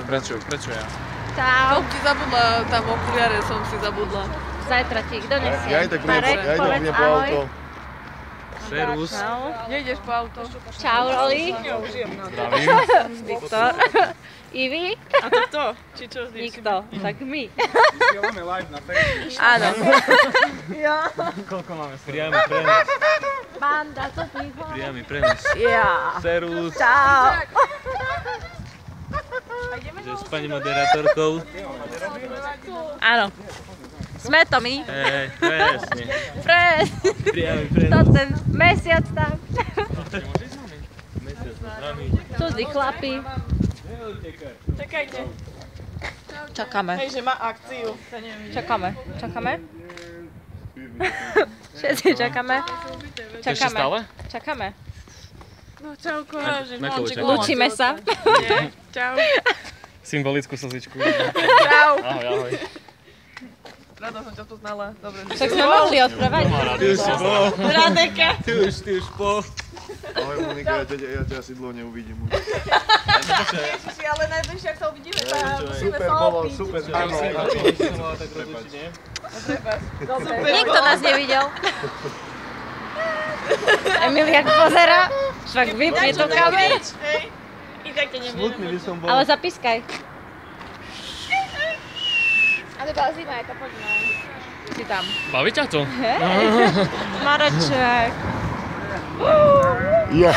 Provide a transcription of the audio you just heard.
Prečo ja? Čau. Som ti zabudla, tam okuliare som si zabudla. Zajtra ti ich donesiem. Ja aj tak idem po auto. Servus. Nejdeš po auto. Čau, Roli. Zdravím. Viktor. Ivi? A to kto? Či čo? Nikto. Tak my. Vysielame live na Facebook. Áno. Koľko máme? Priamy prenos. Banda, to ticho. Priamy prenos. Ja. Servus. Čau. Že s pani moderátorkou. Áno. Sme to my. Hej, presne. Priamy To prenos. ten mesiac tam. Mesiac s nami. Cudzí chlapi. Čakajte. Čakáme. Hej, že má akciu. Čakáme. Všetci čakáme. Ešte stále? Čakáme. No čauko, že na koho čakáme? Lúčime sa. Nie, čau. Symbolickú slzičku. Čau. Ahoj, ahoj. Rado som ťa poznala. Dobre. Však sme mohli odprávať. Ty už si po. Radeka. Ty už po. Ahoj Monika, ja ťa asi dlho neuvidím už. Ježiši, ale najbližšie, ak sa uvidíme, tak musíme Super, sa bolo, opiť. super. Dobre. Nikto nás nevidel. Emil jak pozera, však vypne to kamer. Hej. I tak ťa nevidíme. Smutný by som bol. Ale zapískaj. Ale bola zima, jaká poďme. Si tam. Baví ťa to? Mareček. Ja.